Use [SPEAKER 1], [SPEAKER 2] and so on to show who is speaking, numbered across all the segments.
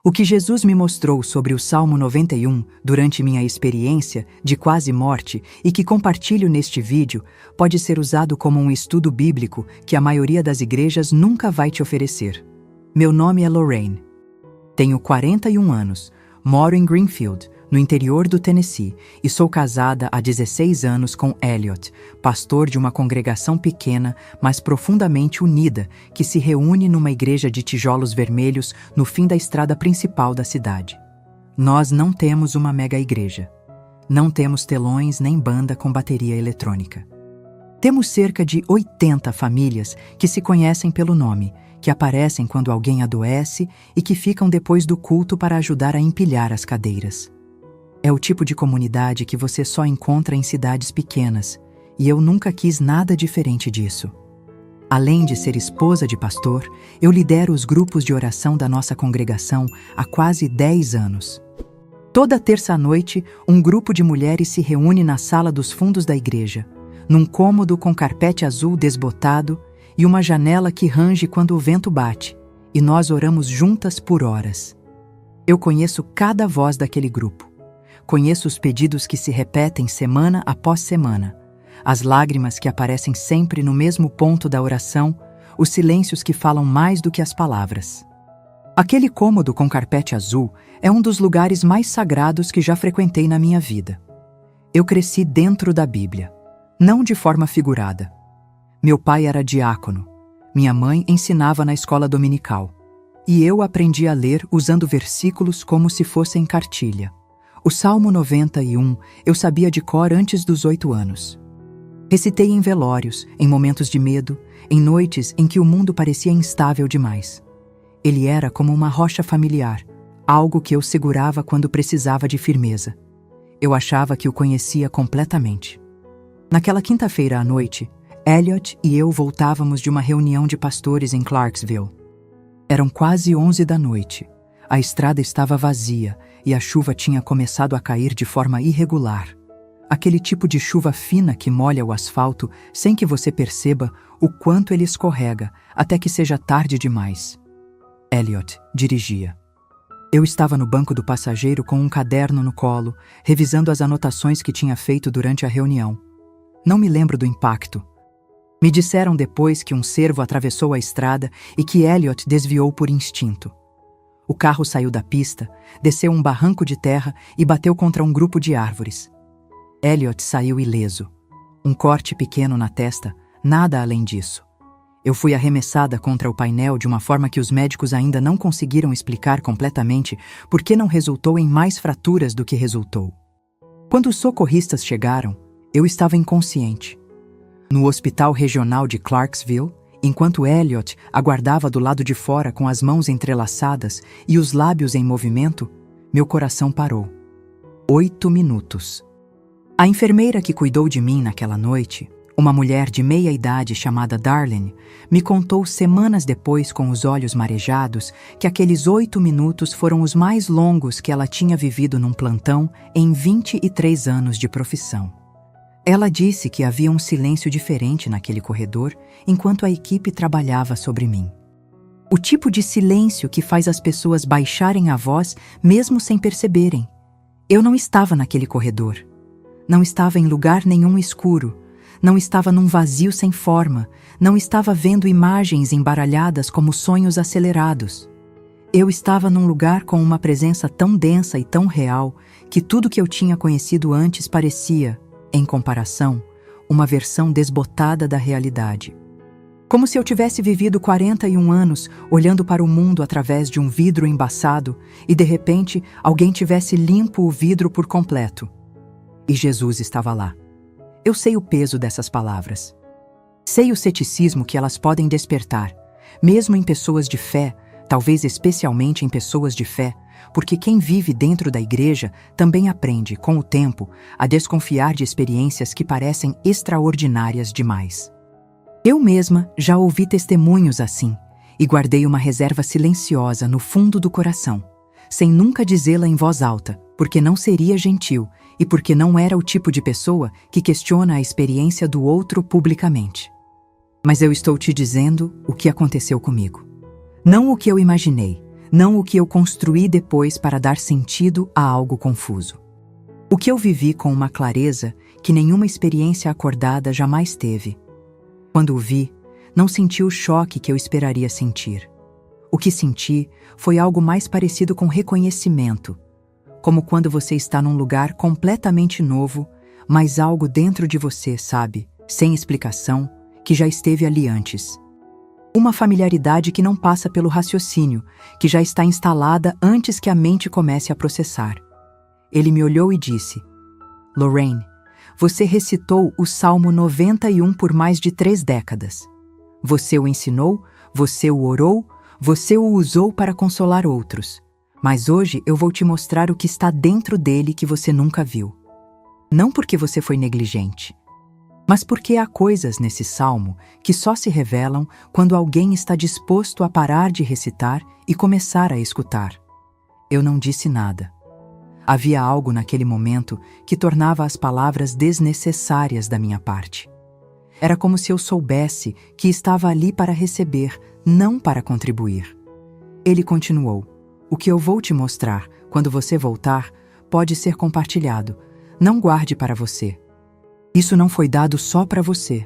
[SPEAKER 1] O que Jesus me mostrou sobre o Salmo 91 durante minha experiência de quase morte e que compartilho neste vídeo pode ser usado como um estudo bíblico que a maioria das igrejas nunca vai te oferecer. Meu nome é Lorraine. Tenho 41 anos, moro em Greenfield, no interior do Tennessee, e sou casada há 16 anos com Elliot, pastor de uma congregação pequena, mas profundamente unida, que se reúne numa igreja de tijolos vermelhos no fim da estrada principal da cidade. Nós não temos uma mega igreja. Não temos telões nem banda com bateria eletrônica. Temos cerca de 80 famílias que se conhecem pelo nome, que aparecem quando alguém adoece e que ficam depois do culto para ajudar a empilhar as cadeiras. É o tipo de comunidade que você só encontra em cidades pequenas, e eu nunca quis nada diferente disso. Além de ser esposa de pastor, eu lidero os grupos de oração da nossa congregação há quase 10 anos. Toda terça-noite, um grupo de mulheres se reúne na sala dos fundos da igreja, num cômodo com carpete azul desbotado e uma janela que range quando o vento bate, e nós oramos juntas por horas. Eu conheço cada voz daquele grupo. Conheço os pedidos que se repetem semana após semana, as lágrimas que aparecem sempre no mesmo ponto da oração, os silêncios que falam mais do que as palavras. Aquele cômodo com carpete azul é um dos lugares mais sagrados que já frequentei na minha vida. Eu cresci dentro da Bíblia, não de forma figurada. Meu pai era diácono, minha mãe ensinava na escola dominical, e eu aprendi a ler usando versículos como se fossem cartilha. O Salmo 91 eu sabia de cor antes dos 8 anos. Recitei em velórios, em momentos de medo, em noites em que o mundo parecia instável demais. Ele era como uma rocha familiar, algo que eu segurava quando precisava de firmeza. Eu achava que o conhecia completamente. Naquela quinta-feira à noite, Elliot e eu voltávamos de uma reunião de pastores em Clarksville. Eram quase 11 da noite. A estrada estava vazia e a chuva tinha começado a cair de forma irregular. Aquele tipo de chuva fina que molha o asfalto sem que você perceba o quanto ele escorrega até que seja tarde demais. Elliot dirigia. Eu estava no banco do passageiro com um caderno no colo, revisando as anotações que tinha feito durante a reunião. Não me lembro do impacto. Me disseram depois que um cervo atravessou a estrada e que Elliot desviou por instinto. O carro saiu da pista, desceu um barranco de terra e bateu contra um grupo de árvores. Elliot saiu ileso. Um corte pequeno na testa, nada além disso. Eu fui arremessada contra o painel de uma forma que os médicos ainda não conseguiram explicar completamente por que não resultou em mais fraturas do que resultou. Quando os socorristas chegaram, eu estava inconsciente. No hospital regional de Clarksville, enquanto Elliot aguardava do lado de fora com as mãos entrelaçadas e os lábios em movimento, meu coração parou. 8 minutos. A enfermeira que cuidou de mim naquela noite, uma mulher de meia idade chamada Darlene, me contou semanas depois com os olhos marejados que aqueles 8 minutos foram os mais longos que ela tinha vivido num plantão em 23 anos de profissão. Ela disse que havia um silêncio diferente naquele corredor enquanto a equipe trabalhava sobre mim. O tipo de silêncio que faz as pessoas baixarem a voz mesmo sem perceberem. Eu não estava naquele corredor. Não estava em lugar nenhum escuro. Não estava num vazio sem forma. Não estava vendo imagens embaralhadas como sonhos acelerados. Eu estava num lugar com uma presença tão densa e tão real que tudo que eu tinha conhecido antes parecia, em comparação, uma versão desbotada da realidade. Como se eu tivesse vivido 41 anos olhando para o mundo através de um vidro embaçado e, de repente, alguém tivesse limpo o vidro por completo. E Jesus estava lá. Eu sei o peso dessas palavras. Sei o ceticismo que elas podem despertar, mesmo em pessoas de fé, talvez especialmente em pessoas de fé, porque quem vive dentro da igreja também aprende, com o tempo, a desconfiar de experiências que parecem extraordinárias demais. Eu mesma já ouvi testemunhos assim e guardei uma reserva silenciosa no fundo do coração, sem nunca dizê-la em voz alta, porque não seria gentil e porque não era o tipo de pessoa que questiona a experiência do outro publicamente. Mas eu estou te dizendo o que aconteceu comigo. Não o que eu imaginei, não o que eu construí depois para dar sentido a algo confuso. O que eu vivi com uma clareza que nenhuma experiência acordada jamais teve. Quando o vi, não senti o choque que eu esperaria sentir. O que senti foi algo mais parecido com reconhecimento, como quando você está num lugar completamente novo, mas algo dentro de você sabe, sem explicação, que já esteve ali antes. Uma familiaridade que não passa pelo raciocínio, que já está instalada antes que a mente comece a processar. Ele me olhou e disse: Lorraine, você recitou o Salmo 91 por mais de 3 décadas. Você o ensinou, você o orou, você o usou para consolar outros. Mas hoje eu vou te mostrar o que está dentro dele que você nunca viu. Não porque você foi negligente, mas porque há coisas nesse salmo que só se revelam quando alguém está disposto a parar de recitar e começar a escutar. Eu não disse nada. Havia algo naquele momento que tornava as palavras desnecessárias da minha parte. Era como se eu soubesse que estava ali para receber, não para contribuir. Ele continuou: o que eu vou te mostrar, quando você voltar, pode ser compartilhado. Não guarde para você. Isso não foi dado só para você.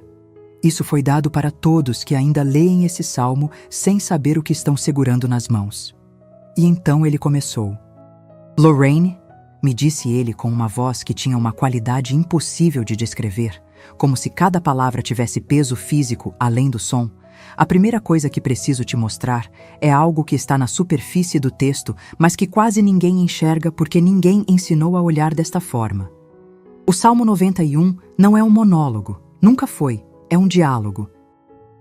[SPEAKER 1] Isso foi dado para todos que ainda leem esse salmo sem saber o que estão segurando nas mãos. E então ele começou. Lorraine, me disse ele com uma voz que tinha uma qualidade impossível de descrever, como se cada palavra tivesse peso físico além do som. A primeira coisa que preciso te mostrar é algo que está na superfície do texto, mas que quase ninguém enxerga porque ninguém ensinou a olhar desta forma. O Salmo 91 não é um monólogo, nunca foi, é um diálogo.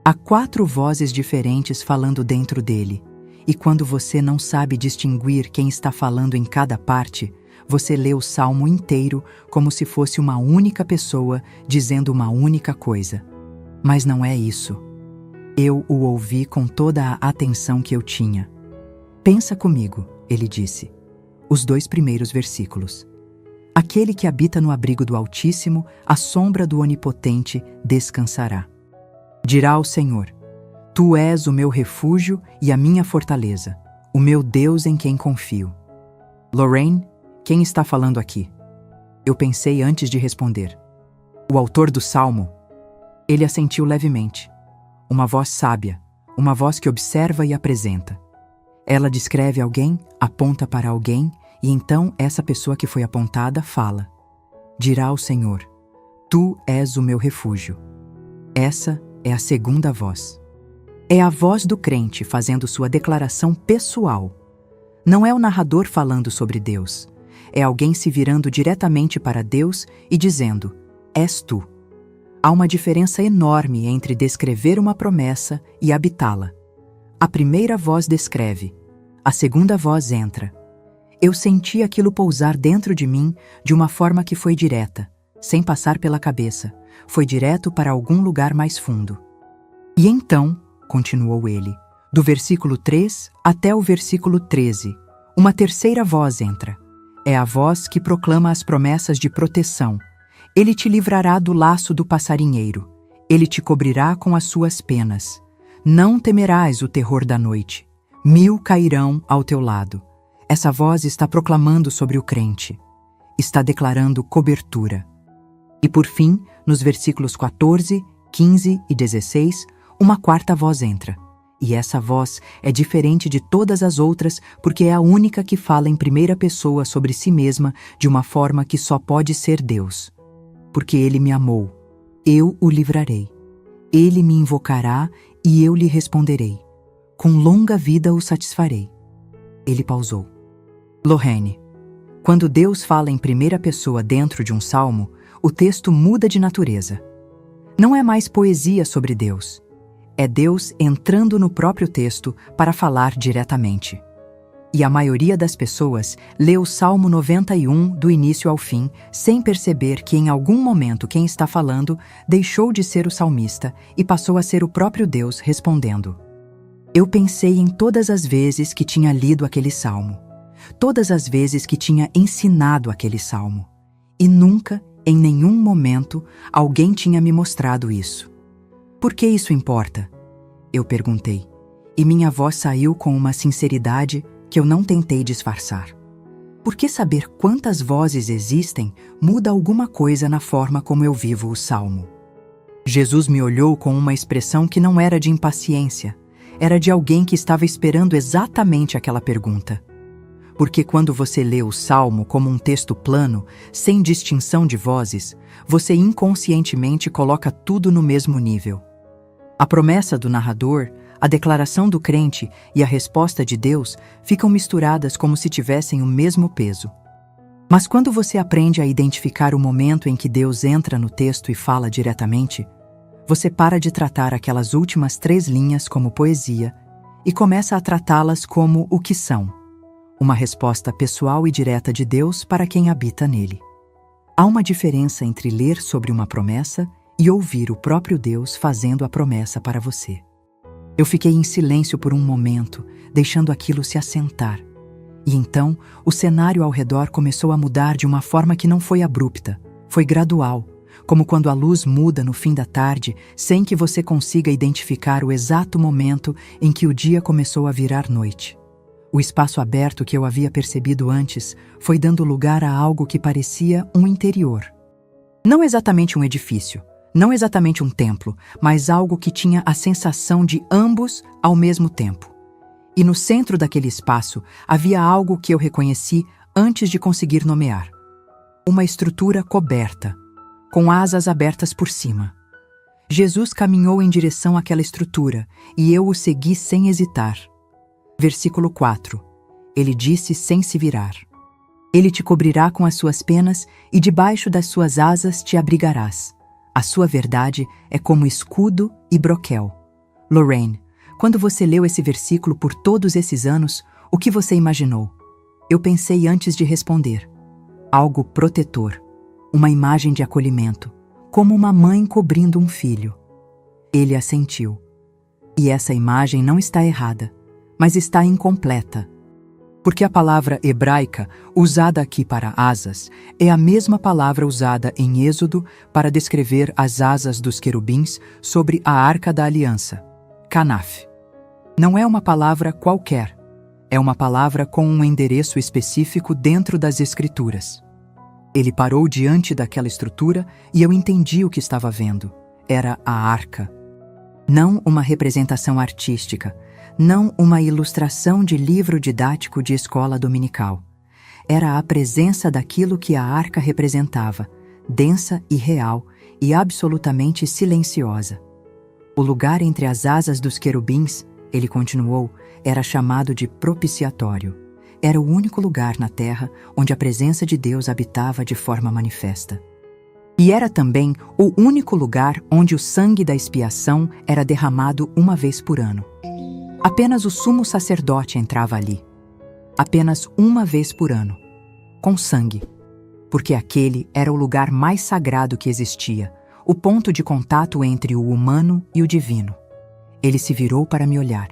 [SPEAKER 1] Há 4 vozes diferentes falando dentro dele, e quando você não sabe distinguir quem está falando em cada parte, você lê o salmo inteiro como se fosse uma única pessoa dizendo uma única coisa. Mas não é isso. Eu o ouvi com toda a atenção que eu tinha. Pensa comigo, ele disse. Os 2 primeiros versículos. Aquele que habita no abrigo do Altíssimo, à sombra do Onipotente, descansará. Dirá ao Senhor: Tu és o meu refúgio e a minha fortaleza, o meu Deus em quem confio. Lorraine, quem está falando aqui? Eu pensei antes de responder. O autor do salmo. Ele assentiu levemente. Uma voz sábia, uma voz que observa e apresenta. Ela descreve alguém, aponta para alguém, e então essa pessoa que foi apontada fala. Dirá ao Senhor: Tu és o meu refúgio. Essa é a segunda voz. É a voz do crente fazendo sua declaração pessoal. Não é o narrador falando sobre Deus. É alguém se virando diretamente para Deus e dizendo: És tu. Há uma diferença enorme entre descrever uma promessa e habitá-la. A primeira voz descreve, a segunda voz entra. Eu senti aquilo pousar dentro de mim de uma forma que foi direta, sem passar pela cabeça, foi direto para algum lugar mais fundo. E então, continuou ele, do versículo 3 até o versículo 13, uma terceira voz entra. É a voz que proclama as promessas de proteção. Ele te livrará do laço do passarinheiro. Ele te cobrirá com as suas penas. Não temerás o terror da noite. 1000 cairão ao teu lado. Essa voz está proclamando sobre o crente. Está declarando cobertura. E por fim, nos versículos 14, 15 e 16, uma quarta voz entra. E essa voz é diferente de todas as outras porque é a única que fala em primeira pessoa sobre si mesma de uma forma que só pode ser Deus. Porque ele me amou, eu o livrarei. Ele me invocará e eu lhe responderei. Com longa vida o satisfarei. Ele pausou. Lorraine, quando Deus fala em primeira pessoa dentro de um salmo, o texto muda de natureza. Não é mais poesia sobre Deus. É Deus entrando no próprio texto para falar diretamente. E a maioria das pessoas lê o Salmo 91 do início ao fim, sem perceber que em algum momento quem está falando deixou de ser o salmista e passou a ser o próprio Deus respondendo. Eu pensei em todas as vezes que tinha lido aquele salmo, todas as vezes que tinha ensinado aquele salmo, e nunca, em nenhum momento, alguém tinha me mostrado isso. Por que isso importa? Eu perguntei, e minha voz saiu com uma sinceridade que eu não tentei disfarçar. Porque saber quantas vozes existem muda alguma coisa na forma como eu vivo o salmo. Jesus me olhou com uma expressão que não era de impaciência, era de alguém que estava esperando exatamente aquela pergunta. Porque quando você lê o salmo como um texto plano, sem distinção de vozes, você inconscientemente coloca tudo no mesmo nível. A promessa do narrador, a declaração do crente e a resposta de Deus ficam misturadas como se tivessem o mesmo peso. Mas quando você aprende a identificar o momento em que Deus entra no texto e fala diretamente, você para de tratar aquelas últimas 3 linhas como poesia e começa a tratá-las como o que são: uma resposta pessoal e direta de Deus para quem habita nele. Há uma diferença entre ler sobre uma promessa e ouvir o próprio Deus fazendo a promessa para você. Eu fiquei em silêncio por um momento, deixando aquilo se assentar. E então, o cenário ao redor começou a mudar de uma forma que não foi abrupta, foi gradual, como quando a luz muda no fim da tarde, sem que você consiga identificar o exato momento em que o dia começou a virar noite. O espaço aberto que eu havia percebido antes foi dando lugar a algo que parecia um interior. Não exatamente um edifício, não exatamente um templo, mas algo que tinha a sensação de ambos ao mesmo tempo. E no centro daquele espaço havia algo que eu reconheci antes de conseguir nomear. Uma estrutura coberta, com asas abertas por cima. Jesus caminhou em direção àquela estrutura e eu o segui sem hesitar. Versículo 4. Ele disse sem se virar: Ele te cobrirá com as suas penas e debaixo das suas asas te abrigarás. A sua verdade é como escudo e broquel. Lorraine, quando você leu esse versículo por todos esses anos, o que você imaginou? Eu pensei antes de responder. Algo protetor, uma imagem de acolhimento, como uma mãe cobrindo um filho. Ele assentiu. E essa imagem não está errada, mas está incompleta. Porque a palavra hebraica, usada aqui para asas, é a mesma palavra usada em Êxodo para descrever as asas dos querubins sobre a Arca da Aliança, Canaf. Não é uma palavra qualquer, é uma palavra com um endereço específico dentro das Escrituras. Ele parou diante daquela estrutura e eu entendi o que estava vendo. Era a arca. Não uma representação artística, não uma ilustração de livro didático de escola dominical. Era a presença daquilo que a arca representava, densa e real e absolutamente silenciosa. O lugar entre as asas dos querubins, ele continuou, era chamado de propiciatório. Era o único lugar na terra onde a presença de Deus habitava de forma manifesta. E era também o único lugar onde o sangue da expiação era derramado uma vez por ano. Apenas o sumo sacerdote entrava ali. Apenas uma vez por ano. Com sangue. Porque aquele era o lugar mais sagrado que existia, o ponto de contato entre o humano e o divino. Ele se virou para me olhar.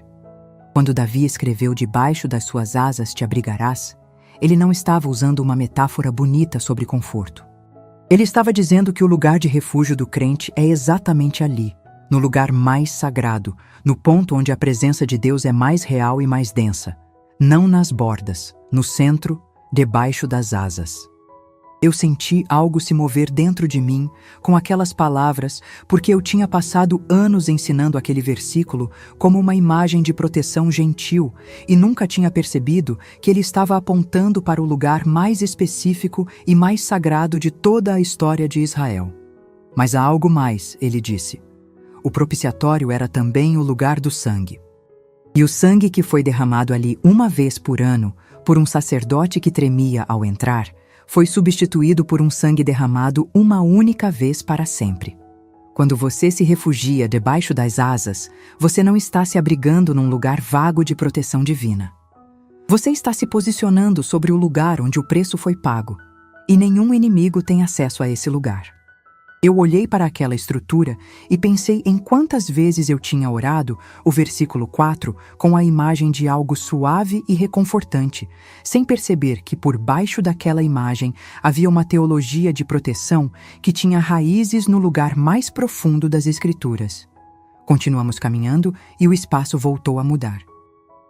[SPEAKER 1] Quando Davi escreveu debaixo das suas asas te abrigarás, ele não estava usando uma metáfora bonita sobre conforto. Ele estava dizendo que o lugar de refúgio do crente é exatamente ali, no lugar mais sagrado, no ponto onde a presença de Deus é mais real e mais densa, não nas bordas, no centro, debaixo das asas. Eu senti algo se mover dentro de mim com aquelas palavras porque eu tinha passado anos ensinando aquele versículo como uma imagem de proteção gentil e nunca tinha percebido que ele estava apontando para o lugar mais específico e mais sagrado de toda a história de Israel. Mas há algo mais, ele disse. O propiciatório era também o lugar do sangue. E o sangue que foi derramado ali uma vez por ano por um sacerdote que tremia ao entrar, foi substituído por um sangue derramado uma única vez para sempre. Quando você se refugia debaixo das asas, você não está se abrigando num lugar vago de proteção divina. Você está se posicionando sobre o lugar onde o preço foi pago, e nenhum inimigo tem acesso a esse lugar. Eu olhei para aquela estrutura e pensei em quantas vezes eu tinha orado o versículo 4 com a imagem de algo suave e reconfortante, sem perceber que por baixo daquela imagem havia uma teologia de proteção que tinha raízes no lugar mais profundo das Escrituras. Continuamos caminhando e o espaço voltou a mudar.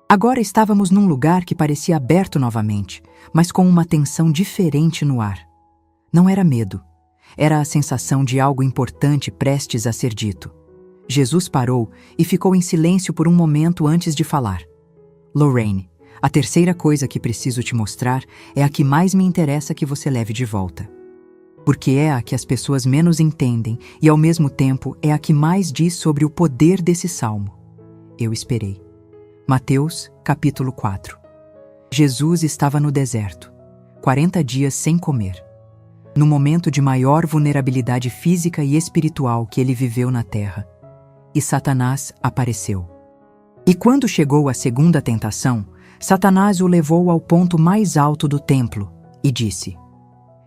[SPEAKER 1] Agora estávamos num lugar que parecia aberto novamente, mas com uma tensão diferente no ar. Não era medo. Era a sensação de algo importante prestes a ser dito. Jesus parou e ficou em silêncio por um momento antes de falar. Lorraine, a terceira coisa que preciso te mostrar é a que mais me interessa que você leve de volta. Porque é a que as pessoas menos entendem e, ao mesmo tempo, é a que mais diz sobre o poder desse salmo. Eu esperei. Mateus, capítulo 4. Jesus estava no deserto, 40 dias sem comer. No momento de maior vulnerabilidade física e espiritual que ele viveu na terra. E Satanás apareceu. E quando chegou a segunda tentação, Satanás o levou ao ponto mais alto do templo e disse: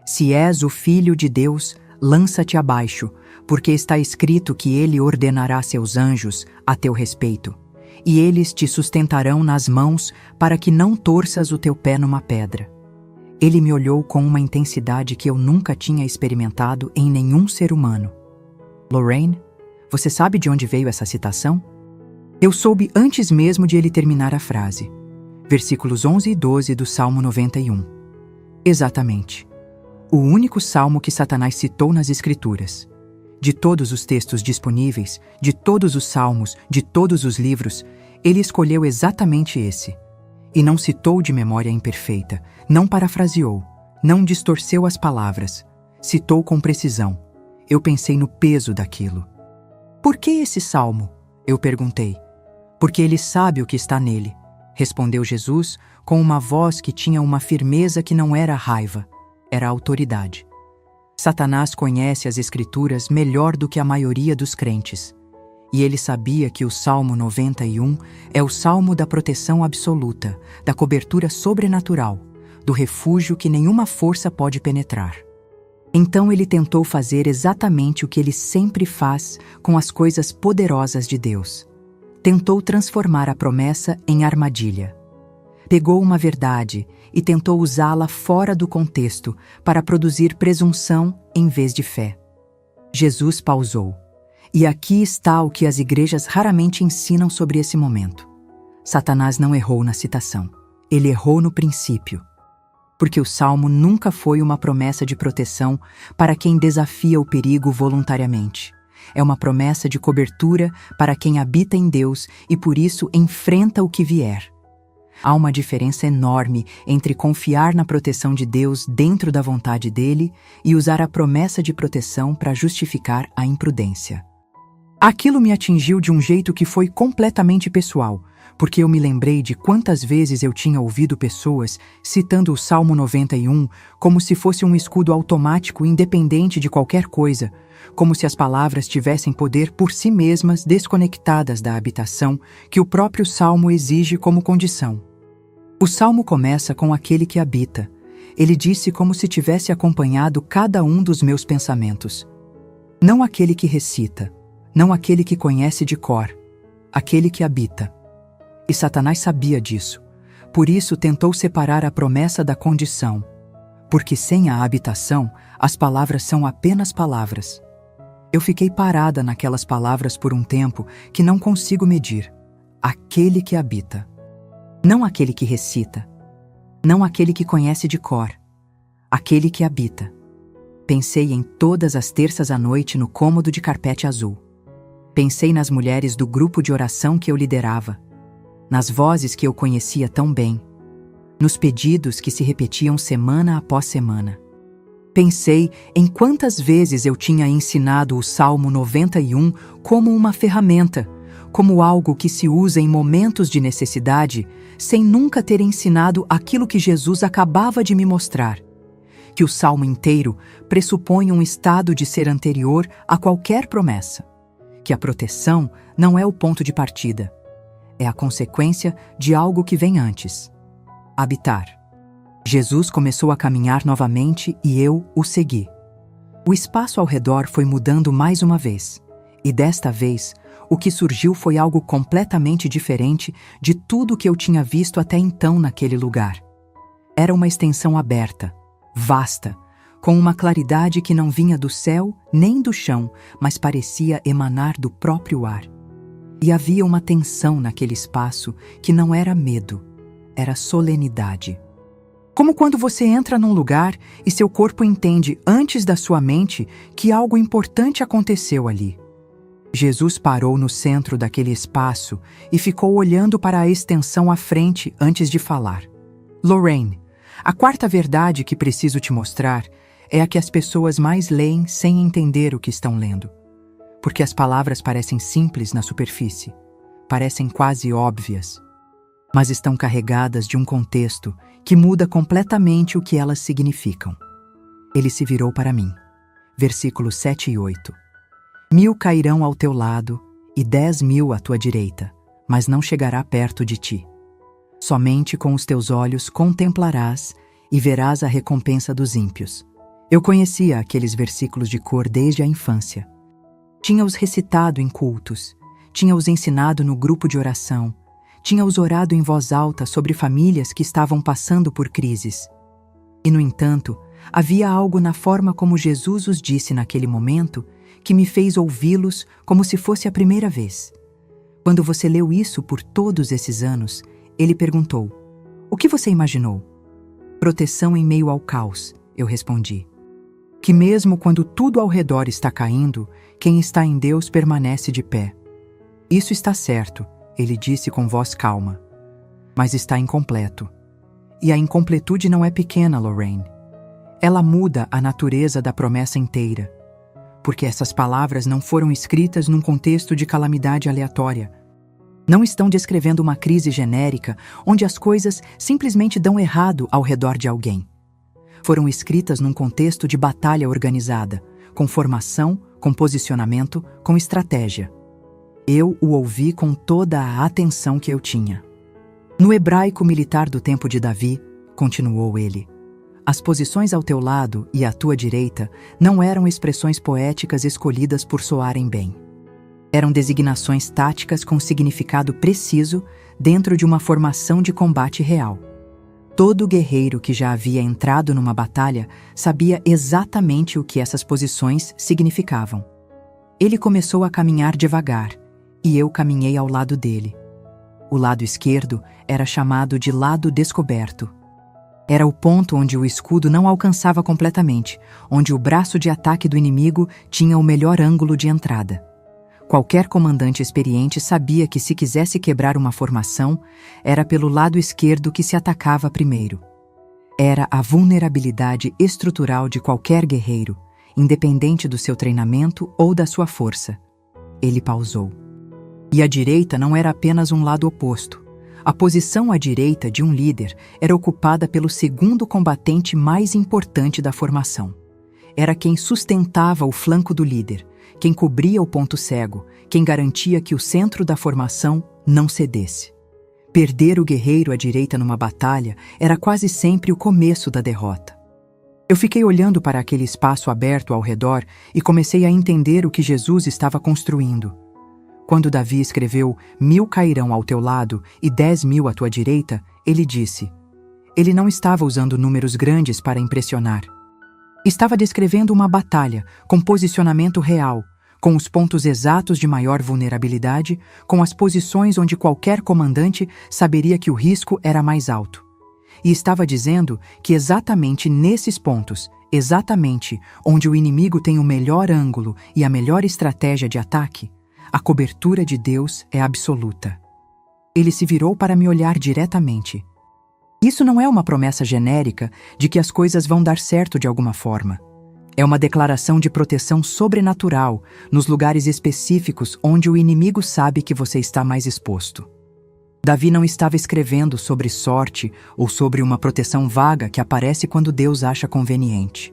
[SPEAKER 1] Se és o Filho de Deus, lança-te abaixo, porque está escrito que ele ordenará seus anjos a teu respeito, e eles te sustentarão nas mãos para que não torças o teu pé numa pedra. Ele me olhou com uma intensidade que eu nunca tinha experimentado em nenhum ser humano. Lorraine, você sabe de onde veio essa citação? Eu soube antes mesmo de ele terminar a frase. Versículos 11 e 12 do Salmo 91. Exatamente. O único salmo que Satanás citou nas Escrituras. De todos os textos disponíveis, de todos os salmos, de todos os livros, ele escolheu exatamente esse. E não citou de memória imperfeita, não parafraseou, não distorceu as palavras. Citou com precisão. Eu pensei no peso daquilo. Por que esse salmo? Eu perguntei. Porque ele sabe o que está nele, respondeu Jesus com uma voz que tinha uma firmeza que não era raiva, era autoridade. Satanás conhece as Escrituras melhor do que a maioria dos crentes. E ele sabia que o Salmo 91 é o salmo da proteção absoluta, da cobertura sobrenatural, do refúgio que nenhuma força pode penetrar. Então ele tentou fazer exatamente o que ele sempre faz com as coisas poderosas de Deus. Tentou transformar a promessa em armadilha. Pegou uma verdade e tentou usá-la fora do contexto para produzir presunção em vez de fé. Jesus pausou. E aqui está o que as igrejas raramente ensinam sobre esse momento. Satanás não errou na citação. Ele errou no princípio. Porque o Salmo nunca foi uma promessa de proteção para quem desafia o perigo voluntariamente. É uma promessa de cobertura para quem habita em Deus e por isso enfrenta o que vier. Há uma diferença enorme entre confiar na proteção de Deus dentro da vontade dele e usar a promessa de proteção para justificar a imprudência. Aquilo me atingiu de um jeito que foi completamente pessoal, porque eu me lembrei de quantas vezes eu tinha ouvido pessoas citando o Salmo 91 como se fosse um escudo automático independente de qualquer coisa, como se as palavras tivessem poder por si mesmas desconectadas da habitação que o próprio Salmo exige como condição. O Salmo começa com aquele que habita. Ele disse como se tivesse acompanhado cada um dos meus pensamentos. Não aquele que recita, não aquele que conhece de cor, aquele que habita. E Satanás sabia disso. Por isso tentou separar a promessa da condição. Porque sem a habitação, as palavras são apenas palavras. Eu fiquei parada naquelas palavras por um tempo que não consigo medir. Aquele que habita. Não aquele que recita. Não aquele que conhece de cor. Aquele que habita. Pensei em todas as terças à noite no cômodo de carpete azul. Pensei nas mulheres do grupo de oração que eu liderava. Nas vozes que eu conhecia tão bem. Nos pedidos que se repetiam semana após semana. Pensei em quantas vezes eu tinha ensinado o Salmo 91 como uma ferramenta, como algo que se usa em momentos de necessidade, sem nunca ter ensinado aquilo que Jesus acabava de me mostrar. Que o Salmo inteiro pressupõe um estado de ser anterior a qualquer promessa. Que a proteção não é o ponto de partida. É a consequência de algo que vem antes. Habitar. Jesus começou a caminhar novamente e eu o segui. O espaço ao redor foi mudando mais uma vez. E desta vez, o que surgiu foi algo completamente diferente de tudo que eu tinha visto até então naquele lugar. Era uma extensão aberta, vasta, com uma claridade que não vinha do céu nem do chão, mas parecia emanar do próprio ar. E havia uma tensão naquele espaço que não era medo, era solenidade. Como quando você entra num lugar e seu corpo entende antes da sua mente que algo importante aconteceu ali. Jesus parou no centro daquele espaço e ficou olhando para a extensão à frente antes de falar. Lorraine, a quarta verdade que preciso te mostrar é a que as pessoas mais leem sem entender o que estão lendo. Porque as palavras parecem simples na superfície, parecem quase óbvias, mas estão carregadas de um contexto que muda completamente o que elas significam. Ele se virou para mim. Versículos 7 e 8. 1000 cairão ao teu lado e 10.000 à tua direita, mas não chegará perto de ti. Somente com os teus olhos contemplarás e verás a recompensa dos ímpios. Eu conhecia aqueles versículos de cor desde a infância. Tinha-os recitado em cultos, tinha-os ensinado no grupo de oração, tinha-os orado em voz alta sobre famílias que estavam passando por crises. E, no entanto, havia algo na forma como Jesus os disse naquele momento que me fez ouvi-los como se fosse a primeira vez. Quando você leu isso por todos esses anos, ele perguntou: "O que você imaginou?" "Proteção em meio ao caos", eu respondi. "Que mesmo quando tudo ao redor está caindo, quem está em Deus permanece de pé." "Isso está certo", ele disse com voz calma, "mas está incompleto. E a incompletude não é pequena, Lorraine. Ela muda a natureza da promessa inteira. Porque essas palavras não foram escritas num contexto de calamidade aleatória. Não estão descrevendo uma crise genérica onde as coisas simplesmente dão errado ao redor de alguém. Foram escritas num contexto de batalha organizada, com formação, com posicionamento, com estratégia. Eu o ouvi com toda a atenção que eu tinha. No hebraico militar do tempo de Davi, continuou ele, as posições ao teu lado e à tua direita não eram expressões poéticas escolhidas por soarem bem. Eram designações táticas com significado preciso dentro de uma formação de combate real. Todo guerreiro que já havia entrado numa batalha sabia exatamente o que essas posições significavam. Ele começou a caminhar devagar, e eu caminhei ao lado dele. O lado esquerdo era chamado de lado descoberto. Era o ponto onde o escudo não alcançava completamente, onde o braço de ataque do inimigo tinha o melhor ângulo de entrada. Qualquer comandante experiente sabia que se quisesse quebrar uma formação, era pelo lado esquerdo que se atacava primeiro. Era a vulnerabilidade estrutural de qualquer guerreiro, independente do seu treinamento ou da sua força. Ele pausou. E a direita não era apenas um lado oposto. A posição à direita de um líder era ocupada pelo segundo combatente mais importante da formação. Era quem sustentava o flanco do líder, quem cobria o ponto cego, quem garantia que o centro da formação não cedesse. Perder o guerreiro à direita numa batalha era quase sempre o começo da derrota. Eu fiquei olhando para aquele espaço aberto ao redor e comecei a entender o que Jesus estava construindo. Quando Davi escreveu 1000 cairão ao teu lado e 10.000 à tua direita, ele disse. Ele não estava usando números grandes para impressionar. Estava descrevendo uma batalha com posicionamento real, com os pontos exatos de maior vulnerabilidade, com as posições onde qualquer comandante saberia que o risco era mais alto. E estava dizendo que exatamente nesses pontos, exatamente onde o inimigo tem o melhor ângulo e a melhor estratégia de ataque, a cobertura de Deus é absoluta. Ele se virou para me olhar diretamente. Isso não é uma promessa genérica de que as coisas vão dar certo de alguma forma. É uma declaração de proteção sobrenatural nos lugares específicos onde o inimigo sabe que você está mais exposto. Davi não estava escrevendo sobre sorte ou sobre uma proteção vaga que aparece quando Deus acha conveniente.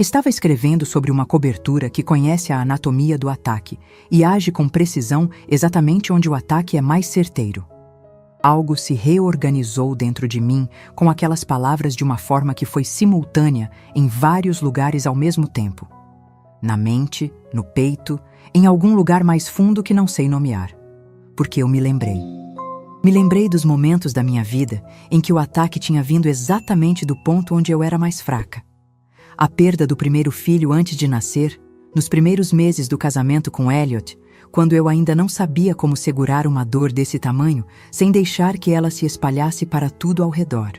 [SPEAKER 1] Estava escrevendo sobre uma cobertura que conhece a anatomia do ataque e age com precisão exatamente onde o ataque é mais certeiro. Algo se reorganizou dentro de mim com aquelas palavras de uma forma que foi simultânea em vários lugares ao mesmo tempo. Na mente, no peito, em algum lugar mais fundo que não sei nomear. Porque eu me lembrei. Me lembrei dos momentos da minha vida em que o ataque tinha vindo exatamente do ponto onde eu era mais fraca. A perda do primeiro filho antes de nascer, nos primeiros meses do casamento com Elliot, quando eu ainda não sabia como segurar uma dor desse tamanho sem deixar que ela se espalhasse para tudo ao redor.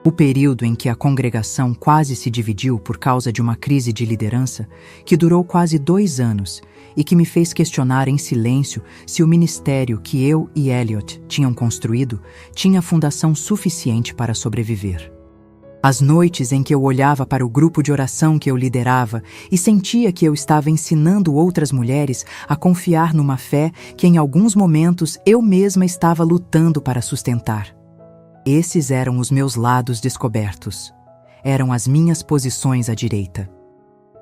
[SPEAKER 1] O período em que a congregação quase se dividiu por causa de uma crise de liderança que durou quase 2 anos e que me fez questionar em silêncio se o ministério que eu e Elliot tinham construído tinha fundação suficiente para sobreviver. As noites em que eu olhava para o grupo de oração que eu liderava e sentia que eu estava ensinando outras mulheres a confiar numa fé que em alguns momentos eu mesma estava lutando para sustentar. Esses eram os meus lados descobertos. Eram as minhas posições à direita.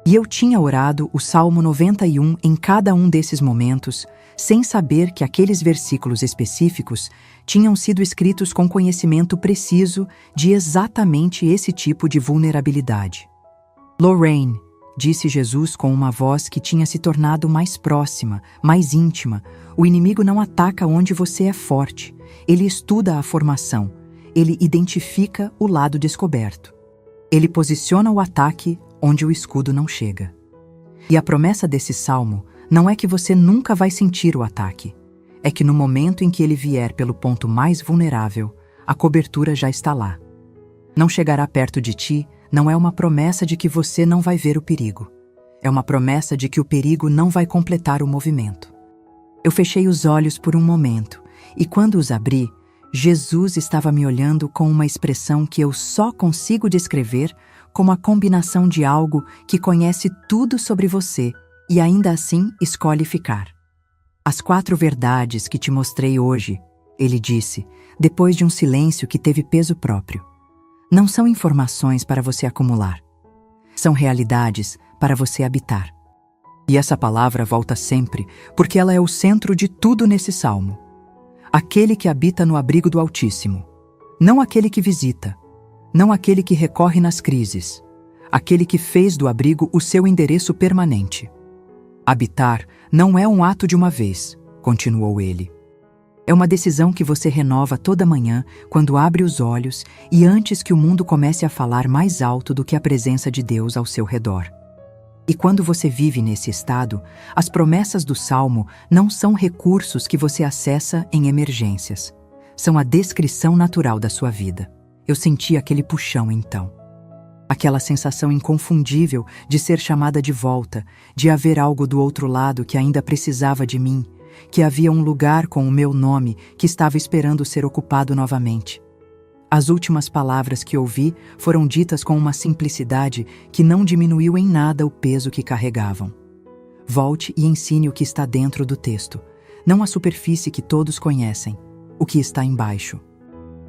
[SPEAKER 1] E eu tinha orado o Salmo 91 em cada um desses momentos, sem saber que aqueles versículos específicos tinham sido escritos com conhecimento preciso de exatamente esse tipo de vulnerabilidade. Lorraine, disse Jesus com uma voz que tinha se tornado mais próxima, mais íntima, o inimigo não ataca onde você é forte. Ele estuda a formação. Ele identifica o lado descoberto. Ele posiciona o ataque onde o escudo não chega. E a promessa desse salmo não é que você nunca vai sentir o ataque. É que no momento em que ele vier pelo ponto mais vulnerável, a cobertura já está lá. Não chegará perto de ti não é uma promessa de que você não vai ver o perigo. É uma promessa de que o perigo não vai completar o movimento. Eu fechei os olhos por um momento, e quando os abri, Jesus estava me olhando com uma expressão que eu só consigo descrever como a combinação de algo que conhece tudo sobre você e ainda assim escolhe ficar. As 4 verdades que te mostrei hoje, ele disse, depois de um silêncio que teve peso próprio. Não são informações para você acumular. São realidades para você habitar. E essa palavra volta sempre, porque ela é o centro de tudo nesse salmo. Aquele que habita no abrigo do Altíssimo. Não aquele que visita. Não aquele que recorre nas crises. Aquele que fez do abrigo o seu endereço permanente. Habitar não é um ato de uma vez, continuou ele. É uma decisão que você renova toda manhã quando abre os olhos e antes que o mundo comece a falar mais alto do que a presença de Deus ao seu redor. E quando você vive nesse estado, as promessas do Salmo não são recursos que você acessa em emergências. São a descrição natural da sua vida. Eu senti aquele puxão então. Aquela sensação inconfundível de ser chamada de volta, de haver algo do outro lado que ainda precisava de mim, que havia um lugar com o meu nome que estava esperando ser ocupado novamente. As últimas palavras que ouvi foram ditas com uma simplicidade que não diminuiu em nada o peso que carregavam. Volte e ensine o que está dentro do texto, não a superfície que todos conhecem, o que está embaixo.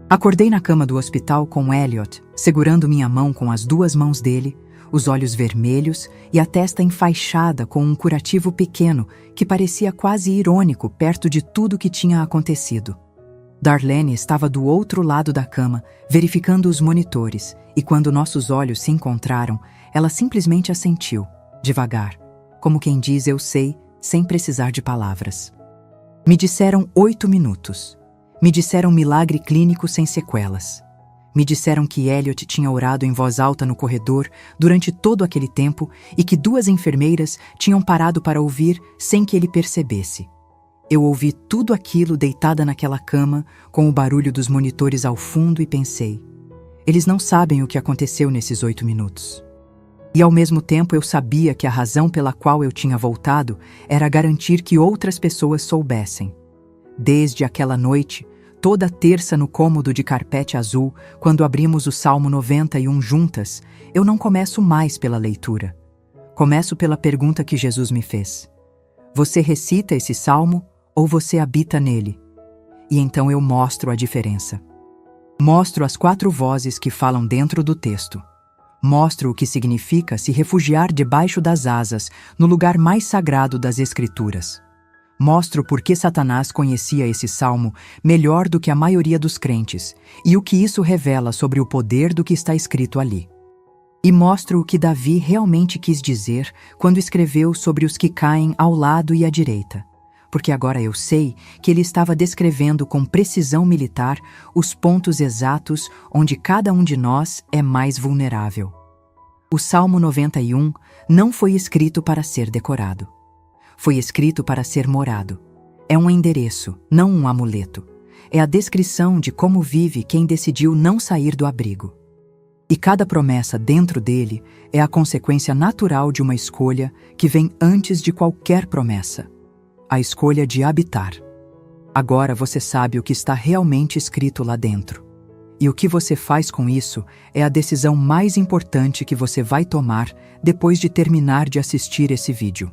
[SPEAKER 1] Acordei na cama do hospital com Elliot, segurando minha mão com as 2 mãos dele, os olhos vermelhos e a testa enfaixada com um curativo pequeno que parecia quase irônico perto de tudo que tinha acontecido. Darlene estava do outro lado da cama, verificando os monitores, e quando nossos olhos se encontraram, ela simplesmente assentiu, devagar, como quem diz eu sei, sem precisar de palavras. Me disseram 8 minutos. Me disseram milagre clínico sem sequelas. Me disseram que Elliot tinha orado em voz alta no corredor durante todo aquele tempo e que 2 enfermeiras tinham parado para ouvir sem que ele percebesse. Eu ouvi tudo aquilo deitada naquela cama, com o barulho dos monitores ao fundo e pensei, eles não sabem o que aconteceu nesses 8 minutos. E ao mesmo tempo eu sabia que a razão pela qual eu tinha voltado era garantir que outras pessoas soubessem. Desde aquela noite, toda terça no cômodo de carpete azul, quando abrimos o Salmo 91 juntas, eu não começo mais pela leitura. Começo pela pergunta que Jesus me fez. Você recita esse salmo ou você habita nele? E então eu mostro a diferença. Mostro as 4 vozes que falam dentro do texto. Mostro o que significa se refugiar debaixo das asas, no lugar mais sagrado das Escrituras. Mostro por que Satanás conhecia esse salmo melhor do que a maioria dos crentes e o que isso revela sobre o poder do que está escrito ali. E mostro o que Davi realmente quis dizer quando escreveu sobre os que caem ao lado e à direita, porque agora eu sei que ele estava descrevendo com precisão militar os pontos exatos onde cada um de nós é mais vulnerável. O Salmo 91 não foi escrito para ser decorado. Foi escrito para ser morado. É um endereço, não um amuleto. É a descrição de como vive quem decidiu não sair do abrigo. E cada promessa dentro dele é a consequência natural de uma escolha que vem antes de qualquer promessa. A escolha de habitar. Agora você sabe o que está realmente escrito lá dentro. E o que você faz com isso é a decisão mais importante que você vai tomar depois de terminar de assistir esse vídeo.